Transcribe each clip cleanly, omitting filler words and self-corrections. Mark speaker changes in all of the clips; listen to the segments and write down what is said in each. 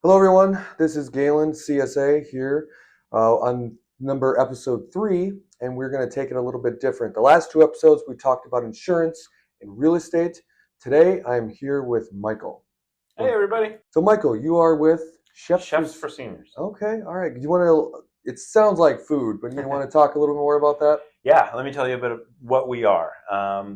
Speaker 1: Hello, everyone. This is Galen, CSA, here on episode 3, and we're going to take it a little bit different. The last 2 episodes, we talked about insurance and real estate. Today, I'm here with Michael.
Speaker 2: Hey, everybody.
Speaker 1: So, Michael, you are with
Speaker 2: Chefs for Seniors.
Speaker 1: Okay, all right. You want to? It sounds like food, but you want to talk a little more about that?
Speaker 2: Yeah, let me tell you a bit of what we are.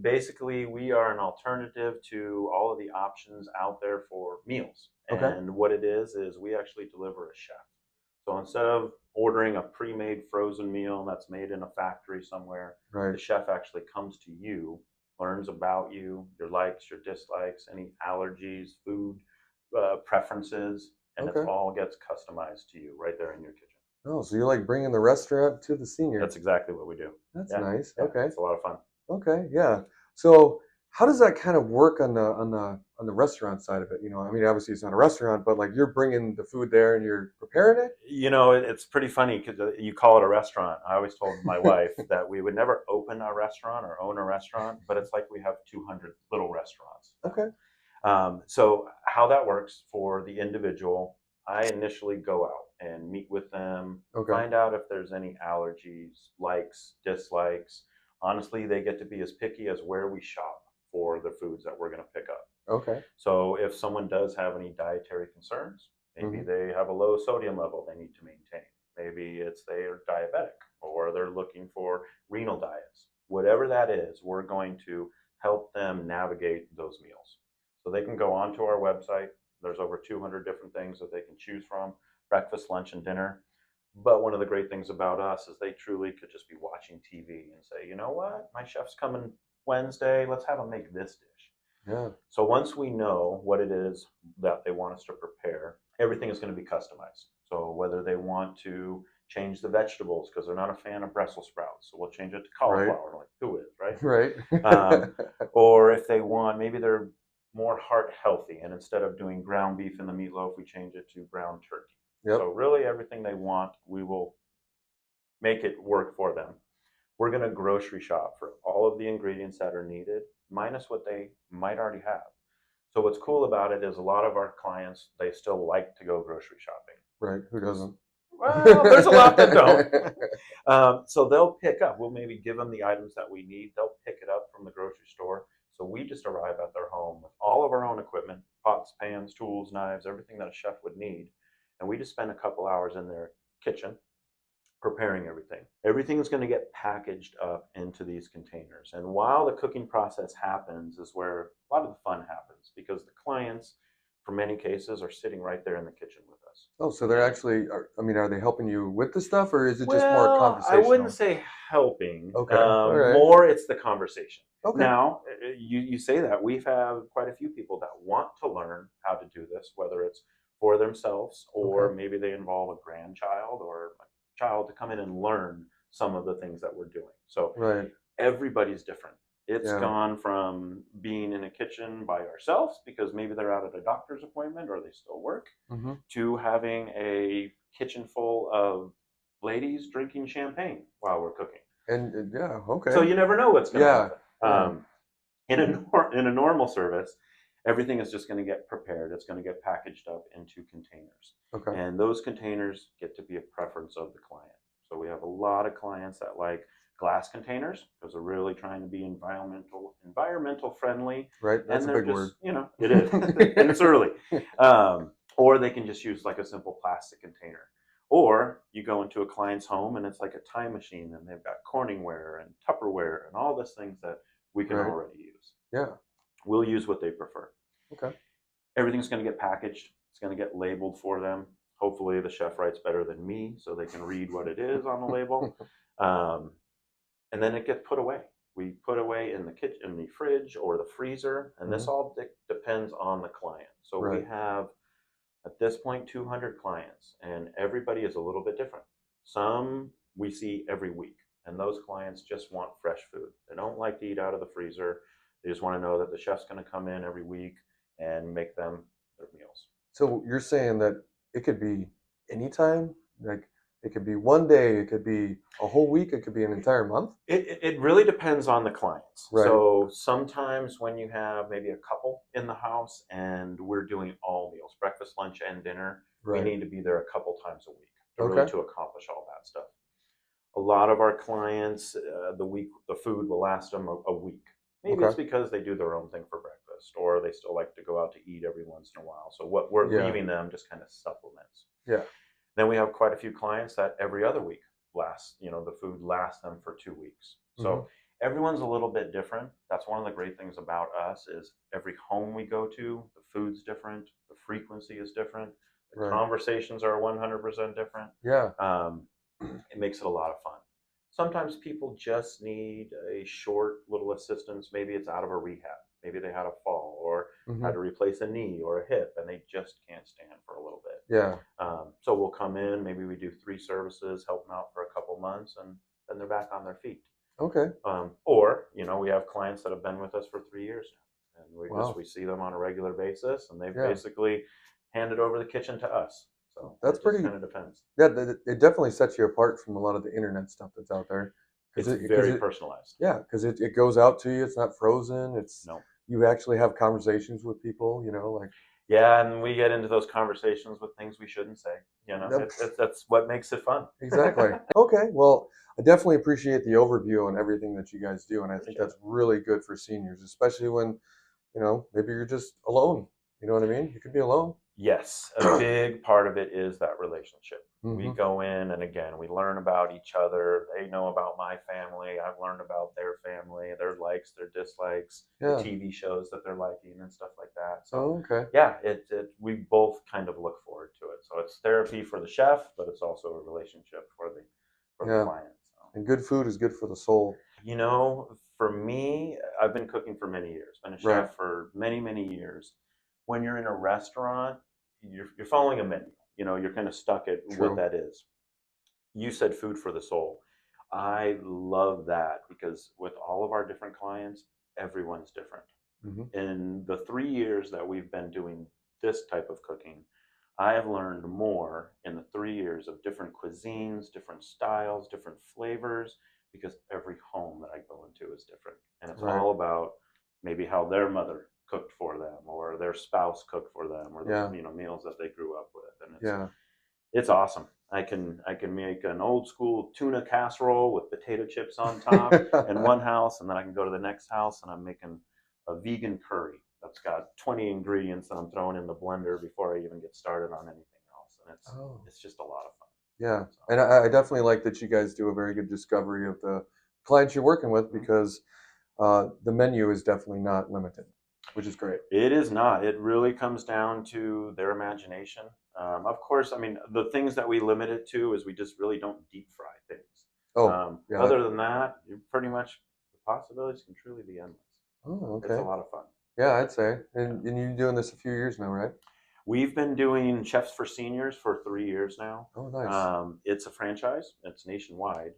Speaker 2: Basically, we are an alternative to all of the options out there for meals.
Speaker 1: Okay.
Speaker 2: And what it is we actually deliver a chef. So instead of ordering a pre-made frozen meal that's made in a factory somewhere,
Speaker 1: Right.
Speaker 2: the chef actually comes to you, learns about you, your likes, your dislikes, any allergies, food preferences, and it
Speaker 1: Okay.
Speaker 2: all gets customized to you right there in your kitchen.
Speaker 1: Oh, so you're like bringing the restaurant to the senior.
Speaker 2: That's exactly what we do.
Speaker 1: That's
Speaker 2: Yeah,
Speaker 1: nice.
Speaker 2: yeah,
Speaker 1: Okay.
Speaker 2: it's a lot of fun.
Speaker 1: Okay, yeah. So how does that kind of work on the restaurant side of it? I mean, obviously it's not a restaurant, but like you're bringing the food there and you're preparing it.
Speaker 2: It's pretty funny because you call it a restaurant. I always told my wife that we would never open a restaurant or own a restaurant, but it's like we have 200 little restaurants.
Speaker 1: Okay.
Speaker 2: So how that works for the individual, I initially go out and meet with them,
Speaker 1: Okay.
Speaker 2: find out if there's any allergies, likes, dislikes. Honestly, they get to be as picky as where we shop for the foods that we're going to pick up.
Speaker 1: Okay.
Speaker 2: So if someone does have any dietary concerns, maybe they have a low sodium level they need to maintain. Maybe it's they're diabetic or they're looking for renal diets. Whatever that is, we're going to help them navigate those meals. So they can go onto our website. There's over 200 different things that they can choose from, breakfast, lunch, and dinner. But one of the great things about us is they truly could just be watching TV and say, you know what, my chef's coming Wednesday, let's have them make this dish.
Speaker 1: Yeah.
Speaker 2: So once we know what it is that they want us to prepare, everything is going to be customized. So whether they want to change the vegetables because they're not a fan of Brussels sprouts, so we'll change it to cauliflower.
Speaker 1: Right.
Speaker 2: Like, who is, right?
Speaker 1: Right.
Speaker 2: Or if they want, maybe they're more heart healthy, and instead of doing ground beef in the meatloaf, we change it to ground turkey.
Speaker 1: Yep.
Speaker 2: So really everything they want, we will make it work for them. We're going to grocery shop for all of the ingredients that are needed, minus what they might already have. So what's cool about it is a lot of our clients, they still like to go grocery shopping.
Speaker 1: Right. Who doesn't?
Speaker 2: Well, there's a lot that don't. So they'll pick up. We'll maybe give them the items that we need. They'll pick it up from the grocery store. So we just arrive at their home with all of our own equipment, pots, pans, tools, knives, everything that a chef would need. And we just spend a couple hours in their kitchen preparing everything. Everything is going to get packaged up into these containers. And while the cooking process happens is where a lot of the fun happens because the clients, for many cases, are sitting right there in the kitchen with us.
Speaker 1: Oh, so they're actually, are they helping you with the stuff or is it just more conversational?
Speaker 2: I wouldn't say helping.
Speaker 1: Okay. All right.
Speaker 2: More it's the conversation.
Speaker 1: Okay.
Speaker 2: Now, you say that. We've had quite a few people that want to learn how to do this, whether it's for themselves or maybe they involve a grandchild or a child to come in and learn some of the things that we're doing. So
Speaker 1: Right.
Speaker 2: everybody's different. It's
Speaker 1: Yeah.
Speaker 2: gone from being in a kitchen by ourselves because maybe they're out at a doctor's appointment or they still work, to having a kitchen full of ladies drinking champagne while we're cooking.
Speaker 1: And yeah, okay.
Speaker 2: So you never know what's going to happen.
Speaker 1: Yeah.
Speaker 2: In a normal service, everything is just going to get prepared. It's going to get packaged up into containers.
Speaker 1: Okay.
Speaker 2: And those containers get to be a preference of the client. So we have a lot of clients that like glass containers because they're really trying to be environmental friendly.
Speaker 1: Right. That's
Speaker 2: and
Speaker 1: a
Speaker 2: they're
Speaker 1: big
Speaker 2: just,
Speaker 1: word.
Speaker 2: It is. And it's early. Or they can just use like a simple plastic container. Or you go into a client's home and it's like a time machine and they've got Corningware and Tupperware and all these things that we can already use.
Speaker 1: Yeah.
Speaker 2: We'll use what they prefer.
Speaker 1: Okay.
Speaker 2: Everything's going to get packaged. It's going to get labeled for them. Hopefully the chef writes better than me so they can read what it is on the label. And then it gets put away. We put away in the kitchen, in the fridge or the freezer, and this all depends on the client. So we have, at this point, 200 clients, and everybody is a little bit different. Some we see every week, and those clients just want fresh food. They don't like to eat out of the freezer. They just want to know that the chef's going to come in every week and make them their meals.
Speaker 1: So you're saying that it could be anytime? Like it could be one day, it could be a whole week, it could be an entire month?
Speaker 2: It really depends on the clients.
Speaker 1: Right.
Speaker 2: So sometimes when you have maybe a couple in the house and we're doing all meals, breakfast, breakfast, lunch, and dinner. We
Speaker 1: Right.
Speaker 2: need to be there a couple times a week to really
Speaker 1: Okay.
Speaker 2: to accomplish all that stuff. A lot of our clients, the food will last them a week. Maybe it's
Speaker 1: Okay.
Speaker 2: because they do their own thing for breakfast, or they still like to go out to eat every once in a while. So what we're
Speaker 1: Yeah.
Speaker 2: leaving them just kind of supplements.
Speaker 1: Yeah.
Speaker 2: Then we have quite a few clients that every other week lasts, the food lasts them for 2 weeks.
Speaker 1: Hmm.
Speaker 2: So everyone's a little bit different. That's one of the great things about us is every home we go to, the food's different, the frequency is different, the
Speaker 1: Right.
Speaker 2: conversations are 100% different.
Speaker 1: Yeah.
Speaker 2: It makes it a lot of fun. Sometimes people just need a short little assistance. Maybe it's out of a rehab. Maybe they had a fall or
Speaker 1: Hmm.
Speaker 2: had to replace a knee or a hip and they just can't stand for a little bit.
Speaker 1: Yeah.
Speaker 2: So we'll come in, maybe we do 3 services, help them out for a couple months, and then they're back on their feet.
Speaker 1: Okay.
Speaker 2: Or, we have clients that have been with us for 3 years now, and
Speaker 1: Wow.
Speaker 2: we see them on a regular basis, and they've
Speaker 1: Yeah.
Speaker 2: basically handed over the kitchen to us. So
Speaker 1: That's
Speaker 2: it just
Speaker 1: pretty.
Speaker 2: kind of depends.
Speaker 1: Yeah. It definitely sets you apart from a lot of the internet stuff that's out there.
Speaker 2: It's
Speaker 1: Because
Speaker 2: very
Speaker 1: it,
Speaker 2: personalized.
Speaker 1: yeah, because it goes out to you. It's not frozen. It's
Speaker 2: No.
Speaker 1: you actually have conversations with people. Like
Speaker 2: Yeah, and we get into those conversations with things we shouldn't say.
Speaker 1: Yep.
Speaker 2: That's what makes it fun.
Speaker 1: Exactly. Okay. Well, I definitely appreciate the overview on everything that you guys do, and I think
Speaker 2: Appreciate
Speaker 1: that's
Speaker 2: it.
Speaker 1: really good for seniors, especially when maybe you're just alone. You know what I mean? You could be alone.
Speaker 2: Yes, a big part of it is that relationship. We
Speaker 1: Hmm.
Speaker 2: go in and again, we learn about each other. They know about my family. I've learned about their family, their likes, their dislikes, the
Speaker 1: Yeah.
Speaker 2: TV shows that they're liking and stuff like that. So,
Speaker 1: Oh, okay.
Speaker 2: yeah, we both kind of look forward to it. So it's therapy for the chef, but it's also a relationship for the
Speaker 1: Yeah.
Speaker 2: client. So.
Speaker 1: And good food is good for the soul.
Speaker 2: For me, I've been cooking for many years, been a
Speaker 1: Right.
Speaker 2: chef for many, many years. When you're in a restaurant, you're following a menu. You're kind of stuck at what
Speaker 1: True.
Speaker 2: that is. You said food for the soul. I love that because with all of our different clients, everyone's different.
Speaker 1: Hmm.
Speaker 2: In the 3 years that we've been doing this type of cooking, I have learned more in the 3 years of different cuisines, different styles, different flavors, because every home that I go into is different. And it's
Speaker 1: Right.
Speaker 2: all about maybe how their mother cooked for them or their spouse cooked for them or
Speaker 1: Yeah.
Speaker 2: the meals that they grew up with. And
Speaker 1: Yeah.
Speaker 2: it's awesome. I can make an old school tuna casserole with potato chips on top in one house, and then I can go to the next house and I'm making a vegan curry that's got 20 ingredients that I'm throwing in the blender before I even get started on anything else, and it's
Speaker 1: Oh.
Speaker 2: it's just a lot of fun.
Speaker 1: Yeah.
Speaker 2: So,
Speaker 1: And I definitely like that you guys do a very good discovery of the clients you're working with because the menu is definitely not limited, which is great.
Speaker 2: it is not. It really comes down to their imagination. Of course, I mean the things that we limit it to is we just really don't deep fry things.
Speaker 1: Oh, yeah.
Speaker 2: Other than that, you pretty much the possibilities can truly be endless.
Speaker 1: Oh,
Speaker 2: It's a
Speaker 1: okay.
Speaker 2: lot of fun.
Speaker 1: Yeah, I'd say.
Speaker 2: Yeah.
Speaker 1: And you're doing this a few years now, right?
Speaker 2: We've been doing Chefs for Seniors for 3 years now.
Speaker 1: Oh, nice.
Speaker 2: It's a franchise. It's nationwide.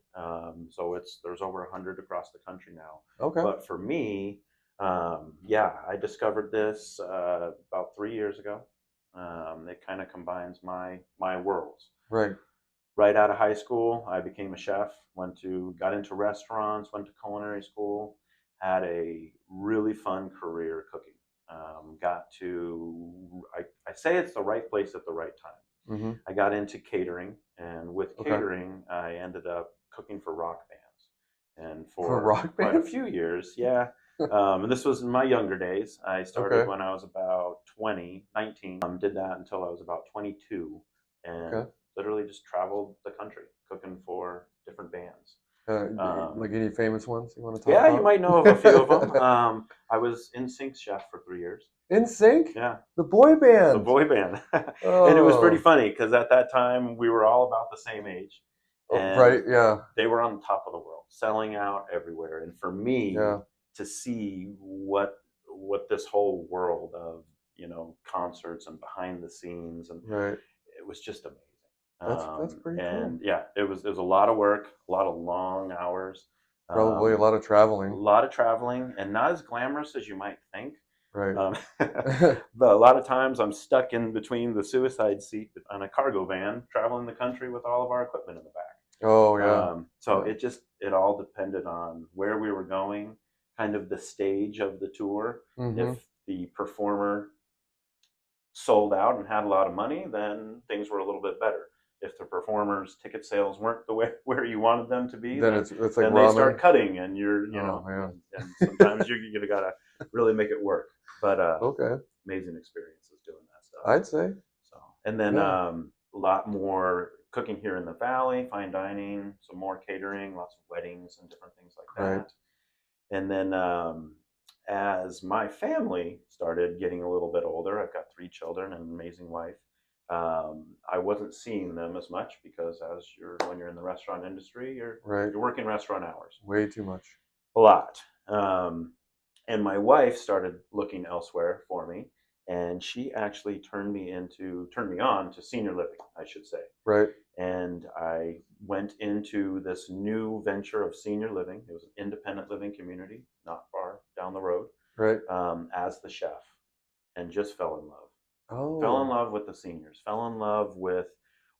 Speaker 2: So there's over 100 across the country now.
Speaker 1: Okay.
Speaker 2: But for me, yeah, I discovered this about 3 years ago. It kind of combines my worlds.
Speaker 1: Right.
Speaker 2: Right out of high school, I became a chef. Got into restaurants, went to culinary school, had a really fun career cooking. I say it's the right place at the right time.
Speaker 1: Mm-hmm.
Speaker 2: I got into catering, and with
Speaker 1: Okay.
Speaker 2: catering, I ended up cooking for rock bands. And
Speaker 1: For
Speaker 2: for
Speaker 1: rock
Speaker 2: quite a
Speaker 1: bands?
Speaker 2: few years, yeah. And this was in my younger days. I started
Speaker 1: Okay.
Speaker 2: when I was about 20, 19. Did that until I was about 22, and
Speaker 1: Okay.
Speaker 2: literally just traveled the country cooking for different bands.
Speaker 1: Like any famous ones you want to talk
Speaker 2: Yeah, you might know of a few of them.
Speaker 1: about?
Speaker 2: I was in Sync's chef for 3 years.
Speaker 1: In Sync,
Speaker 2: Yeah,
Speaker 1: the boy
Speaker 2: the
Speaker 1: band.
Speaker 2: boy band, and it was pretty
Speaker 1: Oh.
Speaker 2: funny because at that time we were all about the same age,
Speaker 1: Oh,
Speaker 2: and
Speaker 1: right. Yeah.
Speaker 2: they were on the top of the world, selling out everywhere. And for me
Speaker 1: Yeah.
Speaker 2: to see what this whole world of concerts and behind the scenes, and
Speaker 1: Right.
Speaker 2: it was just amazing.
Speaker 1: That's pretty cool.
Speaker 2: And yeah, it was a lot of work, a lot of long hours,
Speaker 1: Probably a
Speaker 2: um,
Speaker 1: lot of
Speaker 2: a
Speaker 1: traveling.
Speaker 2: lot of traveling, and not as glamorous as you might think.
Speaker 1: Right.
Speaker 2: But a lot of times I'm stuck in between the suicide seat on a cargo van, traveling the country with all of our equipment in the back.
Speaker 1: Oh, yeah.
Speaker 2: So
Speaker 1: Yeah.
Speaker 2: it all depended on where we were going, kind of the stage of the tour.
Speaker 1: Mm-hmm.
Speaker 2: If the performer sold out and had a lot of money, then things were a little bit better. If the performers' ticket sales weren't the way where you wanted them to be,
Speaker 1: Then
Speaker 2: then
Speaker 1: it's like
Speaker 2: they start
Speaker 1: ramen.
Speaker 2: cutting, and you're
Speaker 1: Oh man.
Speaker 2: and sometimes you gotta really make it work. But
Speaker 1: Okay.
Speaker 2: amazing experiences doing that stuff.
Speaker 1: I'd say.
Speaker 2: So, and then
Speaker 1: Yeah.
Speaker 2: a lot more cooking here in the valley, fine dining, some more catering, lots of weddings and different things like
Speaker 1: Right.
Speaker 2: that. And then as my family started getting a little bit older, I've got 3 children and an amazing wife. I wasn't seeing them as much because when you're in the restaurant industry,
Speaker 1: Right.
Speaker 2: you're working restaurant hours
Speaker 1: Way too much.
Speaker 2: a lot. And my wife started looking elsewhere for me, and she actually turned me on to senior living, I should say.
Speaker 1: Right.
Speaker 2: And I went into this new venture of senior living. It was an independent living community, not far down the road,
Speaker 1: Right.
Speaker 2: as the chef, and just fell in love. Fell in
Speaker 1: Oh.
Speaker 2: love with the seniors. Fell in love with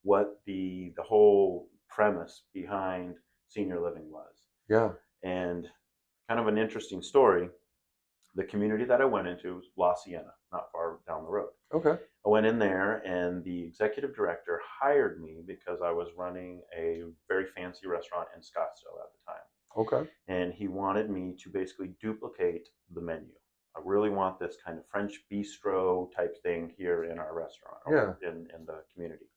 Speaker 2: what the whole premise behind senior living was.
Speaker 1: Yeah.
Speaker 2: And kind of an interesting story. The community that I went into was La Sienna, not far down the road.
Speaker 1: Okay.
Speaker 2: I went in there, and the executive director hired me because I was running a very fancy restaurant in Scottsdale at the time.
Speaker 1: Okay.
Speaker 2: And he wanted me to basically duplicate the menu. I really want this kind of French bistro type thing here in our restaurant or in the community.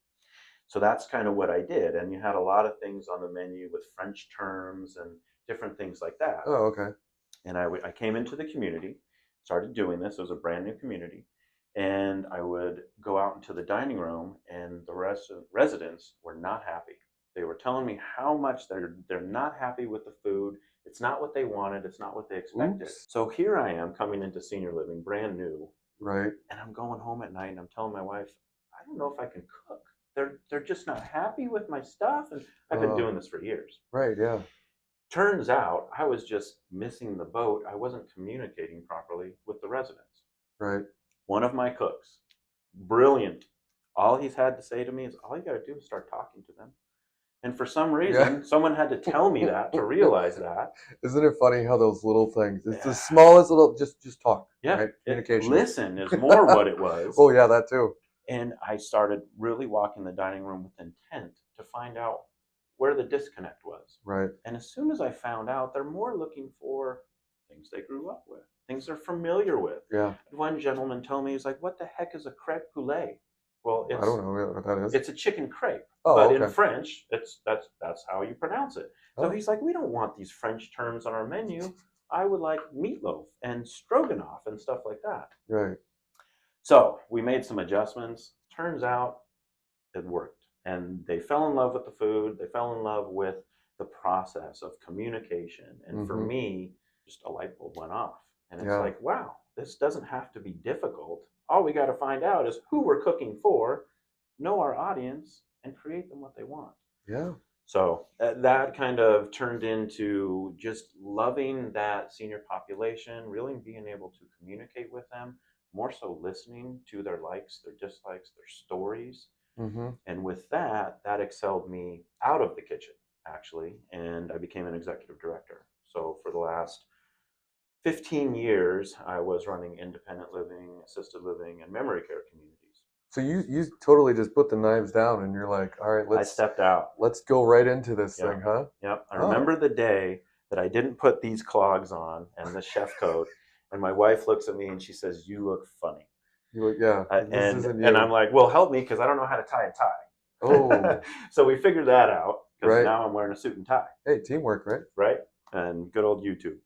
Speaker 2: So that's kind of what I did. And you had a lot of things on the menu with French terms and different things like that.
Speaker 1: Oh, okay.
Speaker 2: And I came into the community, started doing this. It was a brand new community. And I would go out into the dining room, and the residents were not happy. They were telling me how much they're not happy with the food. It's not what they wanted. It's not what they expected.
Speaker 1: Oops.
Speaker 2: So here I am coming into senior living, brand new,
Speaker 1: Right.
Speaker 2: and I'm going home at night, and I'm telling my wife, I don't know if I can cook. They're just not happy with my stuff, and I've been doing this for years.
Speaker 1: Right. Yeah.
Speaker 2: Turns out I was just missing the boat. I wasn't communicating properly with the residents.
Speaker 1: Right.
Speaker 2: One of my cooks, brilliant. All he's had to say to me is, all you got to do is start talking to them. And for some reason,
Speaker 1: Yeah.
Speaker 2: someone had to tell me that to realize that.
Speaker 1: Isn't it funny how those little things? It's the smallest little. Just talk.
Speaker 2: Yeah.
Speaker 1: Right. Communication.
Speaker 2: Listen is more what it was.
Speaker 1: Oh yeah, that too.
Speaker 2: And I started really walking the dining room with intent to find out where the disconnect was.
Speaker 1: Right.
Speaker 2: And as soon as I found out, they're more looking for things they grew up with, things they're familiar with.
Speaker 1: Yeah.
Speaker 2: One gentleman told me, he's like, "What the heck is a crêpe poulet?" Well,
Speaker 1: I don't know what that is.
Speaker 2: it's a chicken crepe,
Speaker 1: Oh,
Speaker 2: but
Speaker 1: okay.
Speaker 2: in French, that's how you pronounce it. So
Speaker 1: Oh.
Speaker 2: he's like, "We don't want these French terms on our menu. I would like meatloaf and stroganoff and stuff like that."
Speaker 1: Right.
Speaker 2: So we made some adjustments. Turns out it worked. And they fell in love with the food. They fell in love with the process of communication. And for me, just a light bulb went off. And it's like, wow, this doesn't have to be difficult. All we got to find out is who we're cooking for, know our audience, and create them what they want.
Speaker 1: Yeah.
Speaker 2: So that kind of turned into just loving that senior population, really being able to communicate with them, more so listening to their likes, their dislikes, their stories. And with that excelled me out of the kitchen, actually, and I became an executive director. So for the last 15 years, I was running independent living, assisted living, and memory care communities.
Speaker 1: So you totally just put the knives down, and you're like, all right,
Speaker 2: I stepped out.
Speaker 1: Let's go right into this thing, huh?
Speaker 2: Yep. I remember the day that I didn't put these clogs on and the chef coat, and my wife looks at me and she says, "You look funny."
Speaker 1: You're like, yeah, this isn't you.
Speaker 2: And I'm like, "Well, help me because I don't know how to tie a tie."
Speaker 1: Oh.
Speaker 2: So we figured that out because
Speaker 1: Right.
Speaker 2: now I'm wearing a suit and tie.
Speaker 1: Hey, teamwork, right?
Speaker 2: Right. And good old YouTube.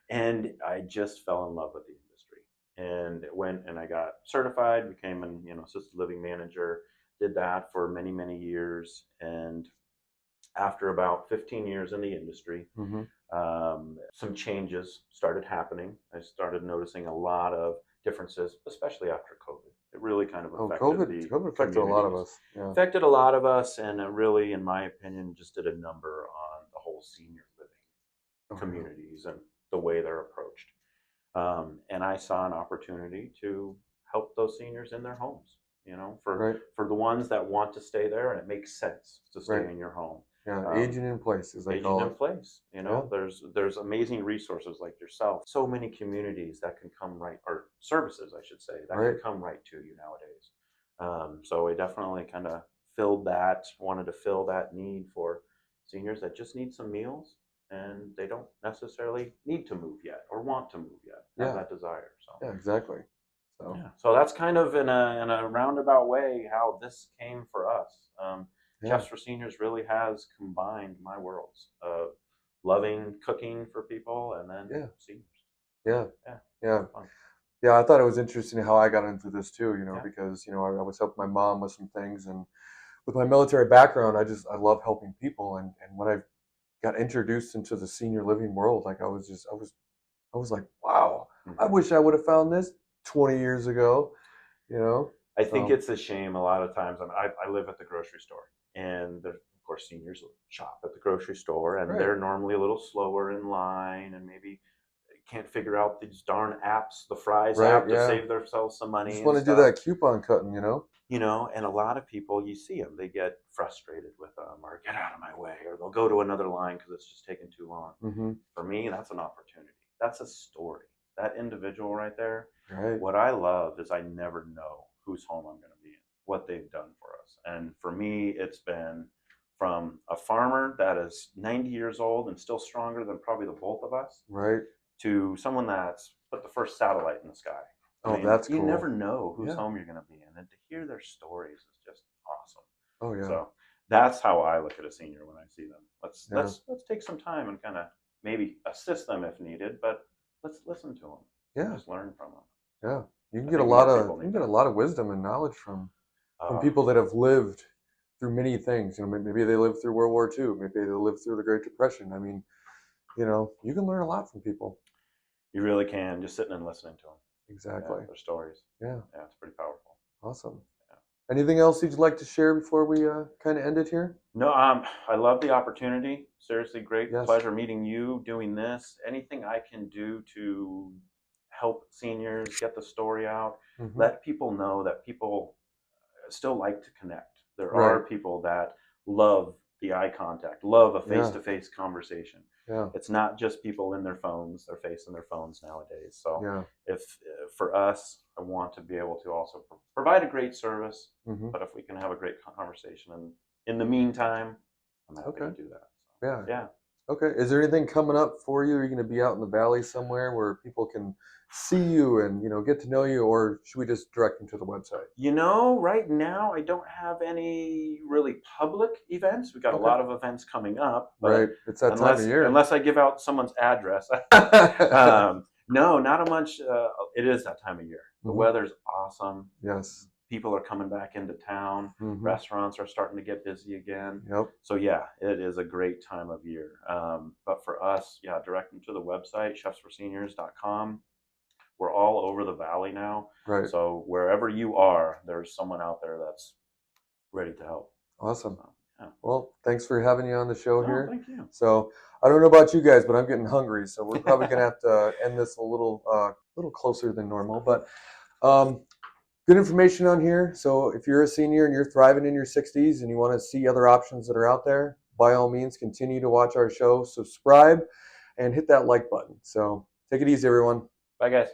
Speaker 2: And I just fell in love with the industry and went and I got certified, became an assisted living manager, did that for many, many years. And after about 15 years in the industry, some changes started happening. I started noticing a lot of differences, especially after COVID. It really kind of affected
Speaker 1: COVID affected a lot of us. Yeah.
Speaker 2: Affected a lot of us, and it really, in my opinion, just did a number on the whole senior living communities and the way they're approached. And I saw an opportunity to help those seniors in their homes. For the ones that want to stay there, and it makes sense to stay in your home.
Speaker 1: Yeah, aging in place, as I
Speaker 2: Aging
Speaker 1: call
Speaker 2: in
Speaker 1: it.
Speaker 2: place.
Speaker 1: Yeah.
Speaker 2: There's amazing resources like yourself. So many communities that can come right, or services, I should say, that
Speaker 1: Right.
Speaker 2: can come right to you nowadays. So we definitely kind of filled that, wanted to fill that need for seniors that just need some meals, and they don't necessarily need to move yet or want to move yet, have
Speaker 1: Yeah.
Speaker 2: that desire. So
Speaker 1: Yeah, exactly. So
Speaker 2: yeah, so that's kind of in a roundabout way how this came for us.
Speaker 1: yeah.
Speaker 2: Chefs for Seniors really has combined my worlds of loving cooking for people and then
Speaker 1: Yeah.
Speaker 2: seniors.
Speaker 1: Yeah.
Speaker 2: Yeah,
Speaker 1: Yeah.
Speaker 2: fun.
Speaker 1: Yeah, I thought it was interesting how I got into this too,
Speaker 2: Yeah,
Speaker 1: because, I was helping my mom with some things, and with my military background, I love helping people, and when I got introduced into the senior living world, like I was like, wow, I
Speaker 2: hmm
Speaker 1: wish I would have found this 20 years ago, you know.
Speaker 2: I think
Speaker 1: So
Speaker 2: it's a shame a lot of times. I live at the grocery store, and there's of course seniors shop at the grocery store, and
Speaker 1: right,
Speaker 2: they're normally a little slower in line, and maybe can't figure out these darn apps, the Fries
Speaker 1: right,
Speaker 2: app, to
Speaker 1: yeah.
Speaker 2: save themselves some
Speaker 1: You
Speaker 2: money
Speaker 1: just
Speaker 2: and
Speaker 1: want to do
Speaker 2: stuff.
Speaker 1: that coupon cutting.
Speaker 2: And a lot of people, you see them, they get frustrated with them or get out of my way, or they'll go to another line because it's just taking too long.
Speaker 1: Mm-hmm.
Speaker 2: For me, that's an opportunity. That's a story. That individual right there,
Speaker 1: Right,
Speaker 2: what I love is I never know whose home I'm going to be in, what they've done for us. And for me, it's been from a farmer that is 90 years old and still stronger than probably the both of us,
Speaker 1: right.
Speaker 2: to someone that's put the first satellite in the sky. I
Speaker 1: Oh,
Speaker 2: mean,
Speaker 1: that's
Speaker 2: you never
Speaker 1: cool.
Speaker 2: know whose
Speaker 1: Yeah.
Speaker 2: home you're going to be in, and to hear their stories is just awesome.
Speaker 1: Oh, yeah.
Speaker 2: So that's how I look at a senior when I see them. Let's
Speaker 1: Yeah.
Speaker 2: let's take some time and kind of maybe assist them if needed, but let's listen to them and
Speaker 1: Yeah.
Speaker 2: just learn from them.
Speaker 1: Yeah. You can
Speaker 2: I
Speaker 1: get a
Speaker 2: think
Speaker 1: lot
Speaker 2: more
Speaker 1: of
Speaker 2: people
Speaker 1: you can
Speaker 2: need
Speaker 1: get a
Speaker 2: that.
Speaker 1: lot of wisdom and knowledge from
Speaker 2: Uh,
Speaker 1: people that have lived through many things. Maybe they lived through World War II. Maybe they lived through the Great Depression. I mean, you can learn a lot from people.
Speaker 2: you really can just sitting and listening to them. Yeah,
Speaker 1: Exactly.
Speaker 2: their stories.
Speaker 1: Yeah.
Speaker 2: Yeah, it's pretty powerful.
Speaker 1: Awesome.
Speaker 2: Yeah.
Speaker 1: Anything else you'd like to share before we kind of end it here?
Speaker 2: No, I love the opportunity. Seriously, great
Speaker 1: Yes.
Speaker 2: pleasure meeting you, doing this. Anything I can do to help seniors get the story out,
Speaker 1: Mm-hmm.
Speaker 2: let people know that people still like to connect. There
Speaker 1: Right.
Speaker 2: are people that love the eye contact, love a
Speaker 1: Yeah.
Speaker 2: face-to-face conversation.
Speaker 1: Yeah.
Speaker 2: It's not just people in their phones, their face in their phones nowadays. So
Speaker 1: Yeah.
Speaker 2: if for us, I want to be able to also provide a great service,
Speaker 1: Mm-hmm.
Speaker 2: but if we can have a great conversation, and in the meantime, I'm happy
Speaker 1: Okay.
Speaker 2: to do that. So,
Speaker 1: Yeah.
Speaker 2: yeah.
Speaker 1: Okay. Is there anything coming up for you? Are you going to be out in the valley somewhere where people can see you and get to know you, or should we just direct them to the website?
Speaker 2: Right now I don't have any really public events. We got a
Speaker 1: Okay.
Speaker 2: lot of events coming up,
Speaker 1: Right.
Speaker 2: but
Speaker 1: It's that time of year.
Speaker 2: unless I give out someone's address, no, not a much. It is that time of year. The
Speaker 1: Mm-hmm.
Speaker 2: weather's awesome.
Speaker 1: Yes.
Speaker 2: People are coming back into town.
Speaker 1: Mm-hmm.
Speaker 2: Restaurants are starting to get busy again.
Speaker 1: Yep.
Speaker 2: So yeah, it is a great time of year. But for us, yeah, direct them to the website, chefsforseniors.com. We're all over the valley now.
Speaker 1: Right.
Speaker 2: So wherever you are, there's someone out there that's ready to help.
Speaker 1: Awesome.
Speaker 2: So, yeah.
Speaker 1: Well, thanks for having you on the show
Speaker 2: No,
Speaker 1: here.
Speaker 2: thank you.
Speaker 1: So I don't know about you guys, but I'm getting hungry, so we're probably gonna have to end this a little closer than normal. But good information on here. So if you're a senior and you're thriving in your 60s and you want to see other options that are out there, by all means, continue to watch our show, subscribe, and hit that like button. So take it easy, everyone.
Speaker 2: Bye, guys.